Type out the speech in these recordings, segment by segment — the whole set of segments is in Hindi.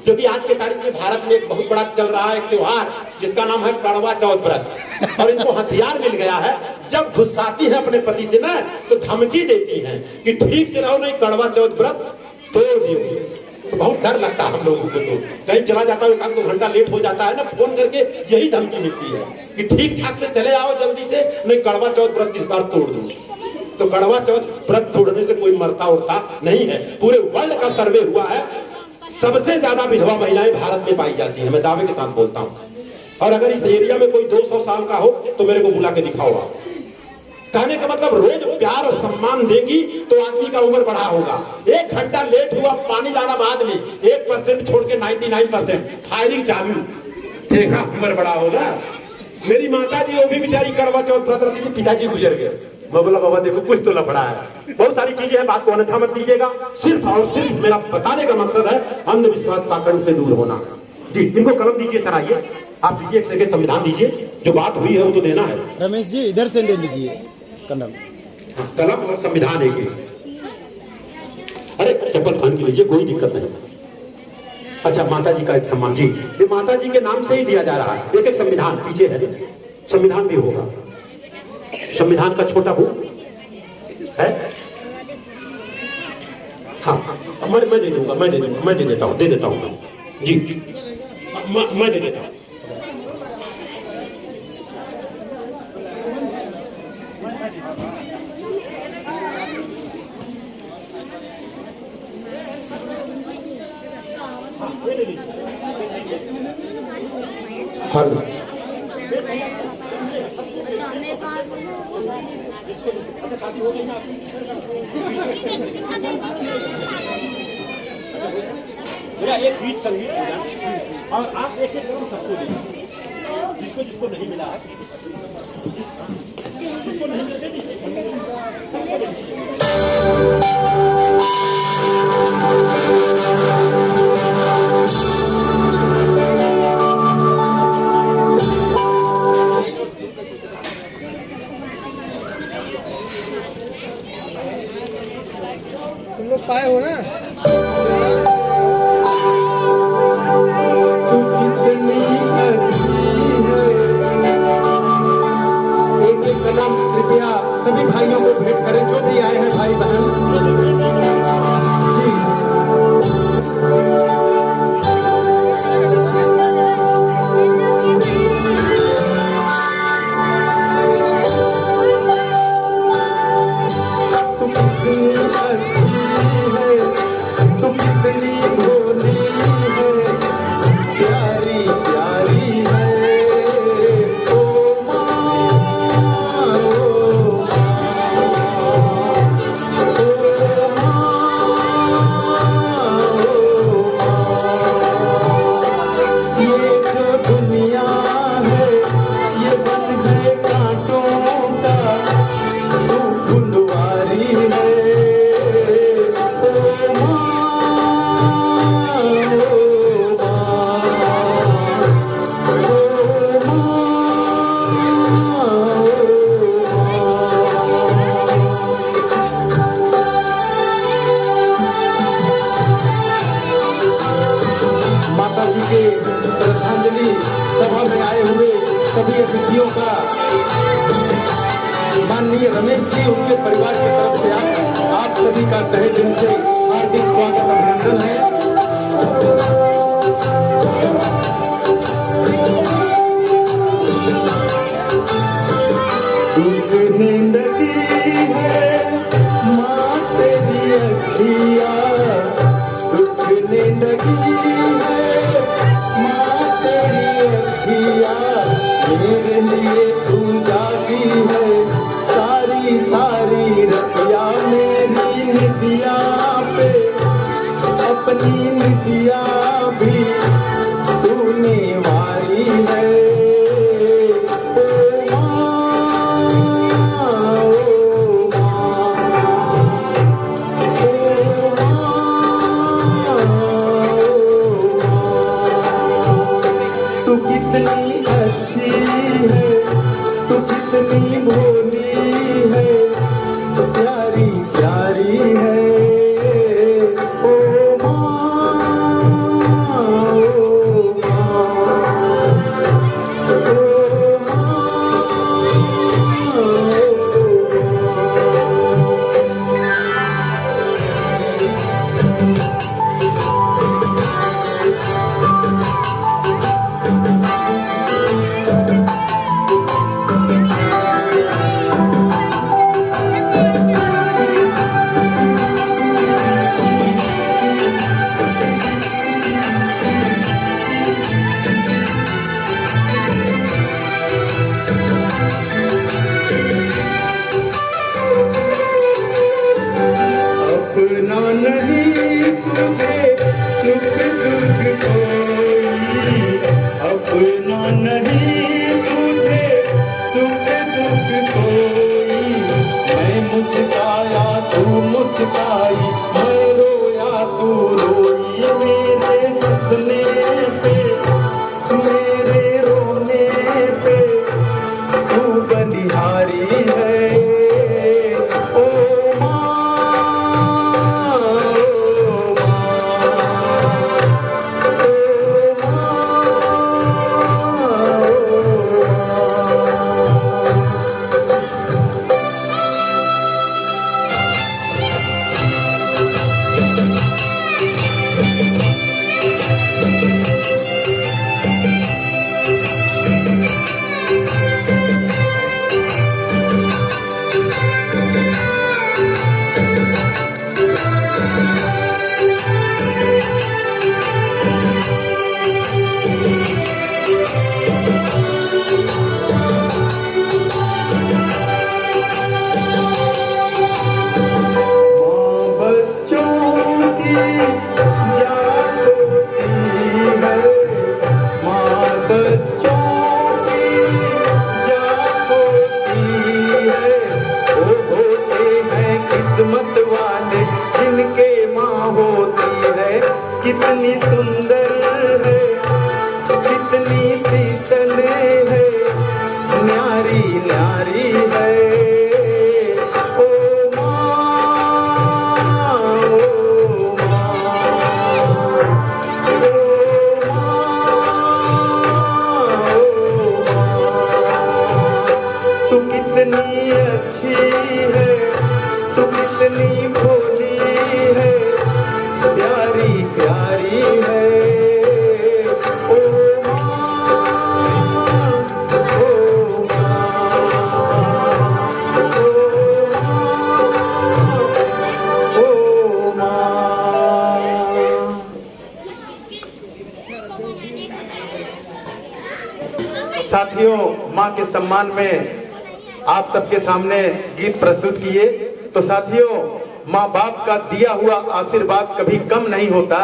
क्योंकि आज के तारीख में भारत में एक बहुत बड़ा चल रहा है त्योहार जिसका नाम है करवा चौथ व्रत। और इनको हथियार मिल गया है, जब गुस्साती है अपने पति से ना तो धमकी देती है कि ठीक से रहो नहीं करवा चौथ व्रत तोड़ दियो। तो बहुत डर लगता है हम लोगों को, तो कहीं चला जाता है 1-2 घंटा लेट हो जाता है ना, फोन करके यही धमकी मिलती है कि ठीक ठाक से चले आओ जल्दी से, नहीं करवा चौथ व्रत इस बार तोड़ दूंगी। तो करवा चौथ व्रत तोड़ने से कोई मरता उड़ता नहीं है। पूरे वर्ल्ड का सर्वे हुआ है, सबसे ज्यादा विधवा महिलाएं भारत में पाई जाती हैं, मैं दावे के साथ बोलता हूं। और अगर इस एरिया में कोई 200 साल का हो तो मेरे को बुला के दिखाओ आप। कहने का मतलब रोज प्यार और सम्मान देंगी तो आदमी का उम्र बढ़ा होगा। 1 घंटा लेट हुआ, पानी लाना बाद में 1% छोड़ के 99% फायरिंग चालू, देखा उम्र बढ़ा होगा। मेरी माता जी वो भी बेचारी करवा चौथ व्रत रखती थी, पिताजी गुजर गए। मैं बोला बाबा देखो कुछ तो लफड़ा है। बहुत सारी चीजें हैं, बात को अन्यथा मत लीजिएगा। सिर्फ और सिर्फ मेरा बताने का मकसद है अंधविश्वास पाखंड से दूर होना। जी इनको कलम दीजिए सर, आइए आप दीजिए, एक सेकंड संविधान दीजिए, जो बात हुई है वो तो देना है। रमेश जी इधर से ले लीजिए कलम। कलम और संविधान एक ही। अरे चप्पल पहन के लीजिए, कोई दिक्कत नहीं। अच्छा माता जी का एक सम्मान, जी ये माता जी के नाम से ही दिया जा रहा है। एक संविधान पीछे है, संविधान भी होगा। संविधान का छोटा बुक है, हाँ मैं दे दूंगा, मैं दे देता हूँ जी, मैं दे देता हूँ। मेरा एक गीत संगीत और आप एक सबको जिसको जिसको नहीं मिला है, जिसको नहीं तुम लोग पाए हो ना। कृपया सभी भाइयों को भेंट करें, जो भी आए हैं भाई बहन जी। तुम कितनी अच्छी है, तुम कितनी भोली है, प्यारी प्यारी है। श्रद्धांजलि सभा में आए हुए सभी अतिथियों का माननीय रमेश जी उनके परिवार की तरफ से आप सभी का तहे दिल से हार्दिक स्वागत अभिनंदन है। मेरे लिए तू जागी है, सारी सारी रतिया मेरी निदिया पे, अपनी निदिया भी तूने वारी है। तू कितनी अच्छी है, तू कितनी भोली है, प्यारी प्यारी है। ओ माँ कितनी सुंदर है, कितनी शीतल है, न्यारी न्यारी है। ओ माँ, ओ माँ, ओ माँ, तू कितनी अच्छी है, तू कितनी भोली है, प्यारी प्यारी है। ओ माँ, ओ माँ, ओ माँ। साथियों, माँ के सम्मान में आप सबके सामने गीत प्रस्तुत किए। तो साथियों, माँ बाप का दिया हुआ आशीर्वाद कभी कम नहीं होता,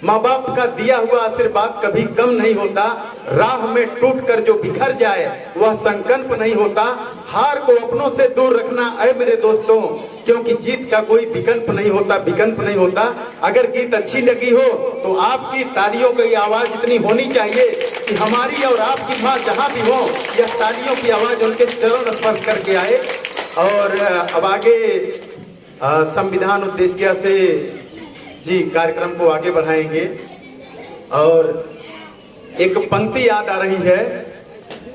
माँ बाप का दिया हुआ आशीर्वाद कभी कम नहीं होता। राह में टूटकर जो बिखर जाए वह संकल्प नहीं होता। हार को अपनों से दूर रखना है मेरे दोस्तों, क्योंकि जीत का कोई विकल्प नहीं होता, विकल्प नहीं होता। अगर गीत अच्छी लगी हो तो आपकी तालियों की आवाज इतनी होनी चाहिए कि हमारी और आपकी माँ जहाँ भी हो, यह तालियों की आवाज उनके चरण स्पर्श करके आए। और अब आगे संविधान उद्देश्य से जी कार्यक्रम को आगे बढ़ाएंगे। और एक पंक्ति याद आ रही है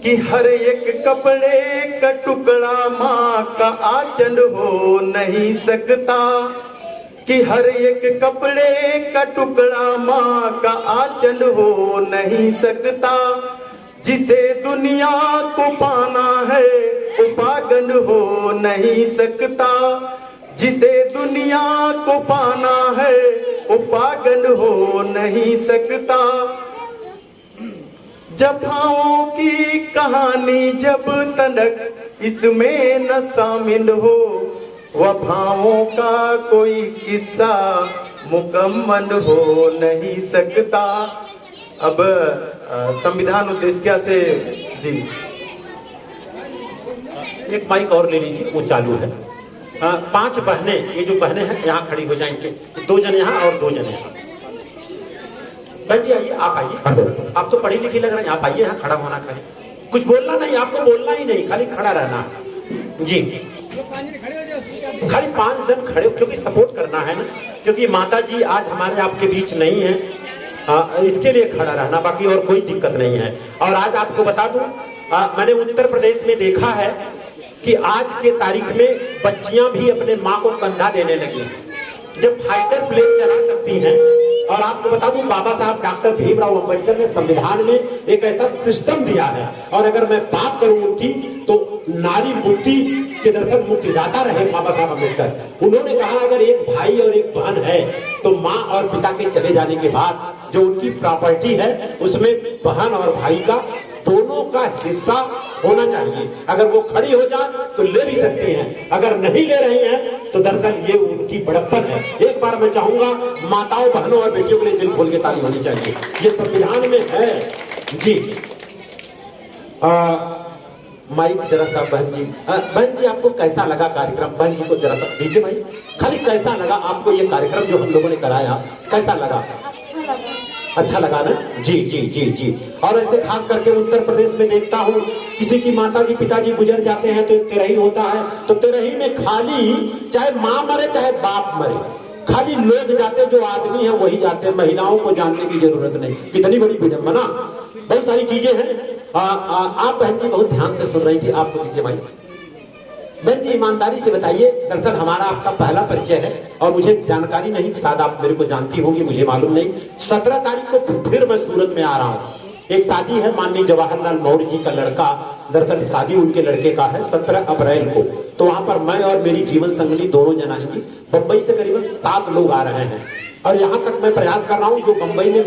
कि हर एक कपड़े का टुकड़ा माँ का आंचल हो नहीं सकता, कि हर एक कपड़े का टुकड़ा माँ का आंचल हो नहीं सकता। जिसे दुनिया को पाना है वो पागल हो नहीं सकता, जिसे दुनिया को पाना है वो पागल हो नहीं सकता। जफाओं की कहानी जब तक इसमें न शामिल हो, वफाओं का कोई किस्सा मुकम्मल हो नहीं सकता। अब संविधान उद्देश्य से जी एक माइक और ले लीजिए, वो चालू है। 5 बहनें, ये जो बहनें हैं यहाँ खड़ी हो जाएंगे, 2 जने यहाँ और 2 जने यहाँ। बहन जी आइए, आप आइए, आप तो पढ़ी लिखी लग रहे हैं, आप आइए, यहाँ खड़ा होना करें, कुछ बोलना नहीं, आपको बोलना ही नहीं, खाली खड़ा रहना जी। खाली 5 जन खड़े, क्योंकि सपोर्ट करना है ना, क्योंकि माता जी आज हमारे आपके बीच नहीं है, इसके लिए खड़ा रहना, बाकी और कोई दिक्कत नहीं है। और आज आपको बता दूं, मैंने उत्तर प्रदेश में देखा है कि आज के तारीख में बच्चियां भी अपने माँ को कंधा देने लगी, जब फाइटर प्लेन चला सकती हैं। और आपको बता दूं, बाबा साहब डॉक्टर भीमराव अंबेडकर ने संविधान में एक ऐसा सिस्टम दिया है, और अगर मैं बात करूं उनकी, तो नारी मुक्ति के दरअसल मुक्तिदाता रहे बाबा साहब अंबेडकर। उन्होंने कहा अगर एक भाई और एक बहन है तो माँ और पिता के चले जाने के बाद जो उनकी प्रॉपर्टी है उसमें बहन और भाई का दोनों का हिस्सा होना चाहिए। अगर वो खड़ी हो जाए तो ले भी सकते हैं, अगर नहीं ले रही हैं तो दरअसल ये उनकी बड़प्पन है। एक बार मैं चाहूंगा माताओं, बहनों और बेटियों के लिए दिल खोल के ताली होनी चाहिए, ये संविधान में है जी। माइक जरा सा बहन जी आपको कैसा लगा कार्यक्रम? बहन जी को जरा सा दीजिए भाई, खाली कैसा लगा आपको ये कार्यक्रम जो हम लोगों ने कराया, कैसा लगा? अच्छा लगा ना जी जी जी जी। और ऐसे खास करके उत्तर प्रदेश में देखता हूँ, किसी की माताजी पिताजी गुजर जाते हैं तो एक तेरही होता है, तो तेरही में खाली चाहे माँ मरे चाहे बाप मरे, खाली लोग जाते, जो आदमी है वही जाते, महिलाओं को जानने की जरूरत नहीं। कितनी बड़ी विडंबना, बहुत सारी चीजें हैं। आप बहन जी बहुत ध्यान से सुन रही थी, आपको दीजिए भाई। बहन जी ईमानदारी से बताइए, दरअसल हमारा आपका पहला परिचय है और मुझे जानकारी नहीं, शायद आप मेरे को जानती होंगी, मुझे मालूम नहीं। 17 तारीख को फिर मैं सूरत में आ रहा हूँ, एक शादी है माननीय जवाहरलाल मौर्य जी का लड़का, दरअसल शादी उनके लड़के का है 17 अप्रैल को। तो वहां पर मैं और मेरी जीवन संगनी दोनों जन आएंगी। बम्बई से करीबन 7 लोग आ रहे हैं, और यहाँ तक मैं प्रयास कर रहा हूँ जो बम्बई में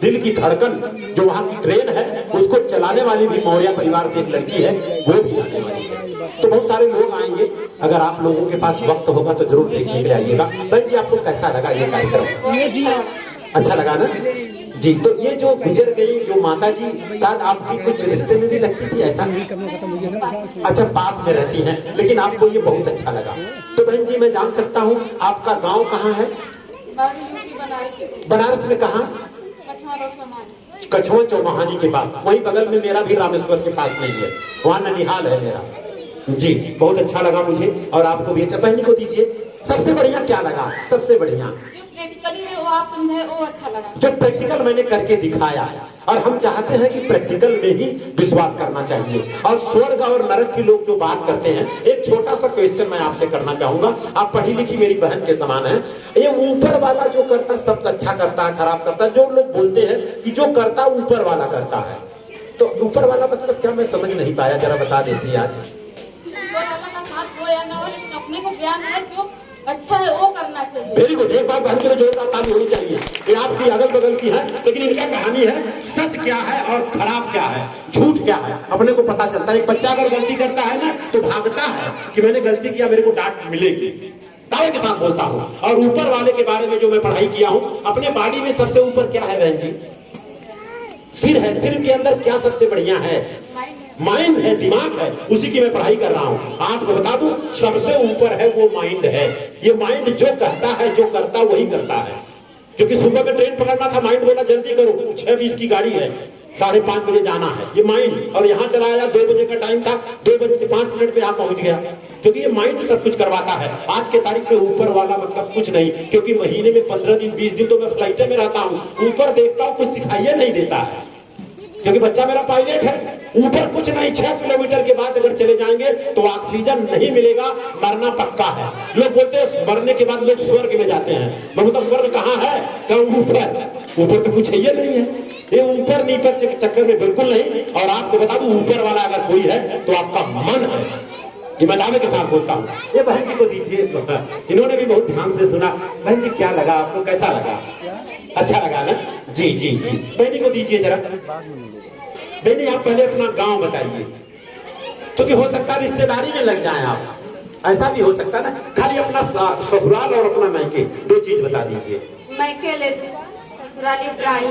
दिल की धड़कन जो वहाँ की ट्रेन है उसको चलाने वाली भी मौर्य परिवार से एक लड़की है, वो भी आने वाली है। तो बहुत सारे लोग आएंगे, अगर आप लोगों के पास वक्त होगा तो जरूर देखने के लिए आइएगा। बहन जी आपको कैसा लगा ये कार्यक्रम? अच्छा लगा ना जी। तो ये जो गुजर गई जो माता जी, शायद आपकी कुछ रिश्ते में भी लगती थी, ऐसा नहीं? अच्छा, पास में रहती हैं, लेकिन आपको ये बहुत अच्छा लगा। तो बहन जी मैं जान सकता हूँ आपका गांव कहाँ है? बनारस में कहाँ? कछुआ चौमहानी के पास, वहीं बगल में मेरा भी रामेश्वर के पास नहीं है, वहाँ ननिहाल है मेरा। जी बहुत अच्छा लगा मुझे और आपको भी अच्छा। बहनी को दीजिए। सबसे बढ़िया क्या लगा? सबसे बढ़िया जो प्रैक्टिकल मैंने करके दिखाया, और हम चाहते हैं कि प्रैक्टिकल में ही विश्वास करना चाहिए। और स्वर्ग और नरक के लोग जो बात करते हैं, एक छोटा सा क्वेश्चन मैं आपसे करना चाहूंगा। आप पढ़ी लिखी मेरी बहन के समान है। ये ऊपर वाला जो करता सब अच्छा करता है, खराब करता है, जो लोग बोलते हैं कि जो करता ऊपर वाला करता है, तो ऊपर वाला मतलब क्या? मैं समझ नहीं पाया, जरा बता देती आज। अपने को ज्ञान है जो अच्छा है वो करना चाहिए। Very good. एक बार बहन के लिए जोरदार ताली होनी चाहिए। ये आपकी अगल बगल की है, लेकिन इनका कहानी है सच क्या है और खराब क्या है, झूठ क्या है, अपने को पता चलता है। एक बच्चा अगर गलती करता है ना तो भागता है कि मैंने गलती किया, मेरे को डांट मिलेगी, दावे के साथ बोलता हूँ। और ऊपर वाले के बारे में जो मैं पढ़ाई किया हूँ, अपने बॉडी में सबसे ऊपर क्या है बहन जी? सिर है। सिर के अंदर क्या सबसे बढ़िया है? माइंड है, दिमाग है। उसी की मैं पढ़ाई कर रहा हूँ। आपको बता दूं, सबसे ऊपर है वो माइंड है। ये माइंड जो कहता है, जो करता वही करता है। क्योंकि सुबह में ट्रेन पकड़ना था, माइंड बोला जल्दी करो, 6:20 की गाड़ी है, 5:30 बजे जाना है। ये माइंड, और यहाँ चला आया, 2 बजे का टाइम था, 2:05 पे यहाँ पहुंच गया। क्योंकि ये माइंड सब कुछ करवाता है। आज के तारीख में ऊपर वाला मतलब कुछ नहीं, क्योंकि महीने में 15 दिन 20 दिन तो मैं फ्लाइट में रहता हूँ, ऊपर देखता हूँ कुछ दिखाई नहीं देता है, क्योंकि बच्चा मेरा पायलट है। ऊपर कुछ नहीं, 6 किलोमीटर के बाद अगर चले जाएंगे तो ऑक्सीजन नहीं मिलेगा, मरना पक्का है। लोग बोलते हैं मरने के बाद लोग स्वर्ग में जाते हैं। मैं बोलता स्वर्ग कहाँ है? तो ऊपर। ऊपर तो कुछ ये नहीं है। ये ऊपर नीपर चक्कर में बिल्कुल नहीं। और आपको बता दूं, ऊपर वाला अगर कोई है तो आपका मन है। ये मैं दावे के साथ बोलता हूँ। ये बहन जी को दीजिए, इन्होंने भी बहुत ध्यान से सुना। बहन जी क्या लगा आपको, कैसा लगा? अच्छा लगा ना? जी जी जी। बहनी को दीजिए जरा। बहनी आप पहले अपना गांव बताइए, क्योंकि हो सकता है रिश्तेदारी में लग जाएं आप, ऐसा भी हो सकता है ना। खाली अपना ससुराल और अपना मायके 2 चीज बता दीजिए। मायके ले ससुराली प्राई।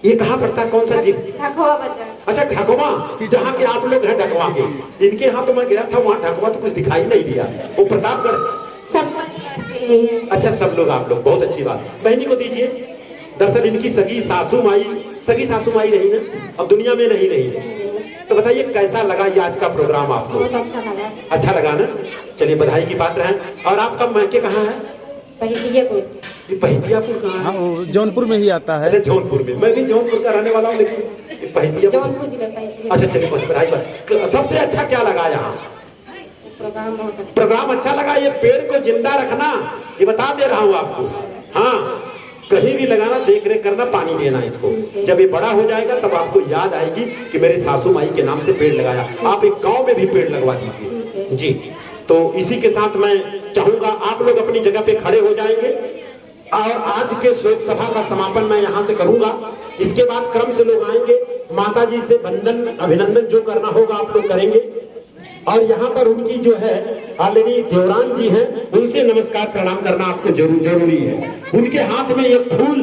ये कहाँ पड़ता है? कौन सा जिला? ढकवा बता। अच्छा ढकवा, जहाँ के आप लोग हैं ढकवा के। इनके यहाँ तो मैं गया था, वहाँ ढकवा तो कुछ दिखाई नहीं दिया। वो प्रतापगढ़ सब। अच्छा सब लोग आप लोग, बहुत अच्छी बात। बहनी को दीजिए। दरअसल इनकी सगी सासू माई रही ना, अब दुनिया में नहीं रही। तो बताइए कैसा लगा ये आज का प्रोग्राम आपको? अच्छा लगा ना? चलिए बधाई की पात्र हैं। और आपका मायके कहाँ है? पहितियापुर कहाँ है? हाँ, जौनपुर में ही आता है। अच्छा जौनपुर में। मैं भी जौनपुर का रहने वाला हूँ, लेकिन पहितियापुर। अच्छा चलिए बधाई पर। सबसे अच्छा क्या लगा यहाँ? प्रोग्राम अच्छा लगा। ये पेड़ को जिंदा रखना, ये बता दे रहा हूँ आपको। हाँ, कहीं भी लगाना, देख रेख करना, पानी देना इसको। जब ये बड़ा हो जाएगा तब आपको याद आएगी कि मेरे सासू माई के नाम से पेड़ लगाया। आप एक गांव में भी पेड़ लगवा दीजिए जी। तो इसी के साथ मैं चाहूंगा आप लोग अपनी जगह पे खड़े हो जाएंगे और आज के शोक सभा का समापन मैं यहाँ से करूंगा। इसके बाद क्रम से लोग आएंगे, माता जी से वंदन अभिनंदन जो करना होगा आप लोग करेंगे। और यहाँ पर उनकी जो है ऑलरेडी देवरान जी हैं, उनसे नमस्कार प्रणाम करना आपको जरूरी है। उनके हाथ में एक फूल,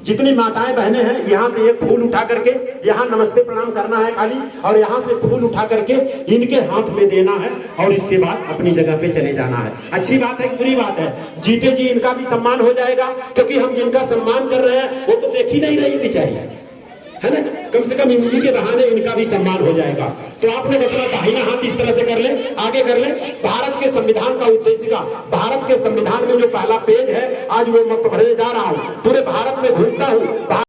जितनी माताएं बहनें हैं, यहाँ से एक फूल उठा करके यहाँ नमस्ते प्रणाम करना है खाली, और यहाँ से फूल उठा करके इनके हाथ में देना है, और इसके बाद अपनी जगह पे चले जाना है। अच्छी बात है, बुरी बात है? जीते जी इनका भी सम्मान हो जाएगा, क्योंकि हम जिनका सम्मान कर रहे हैं वो तो देख ही नहीं रही बेचारी, है ना। कम से कम इन्हीं के बहाने इनका भी सम्मान हो जाएगा। तो आप लोग अपना दाहिना हाथ इस तरह से कर लें, आगे कर लें। भारत के संविधान का उद्देशिका, भारत के संविधान में जो पहला पेज है, आज वो मैं पढ़ने जा रहा हूँ। पूरे भारत में घूमता हूँ।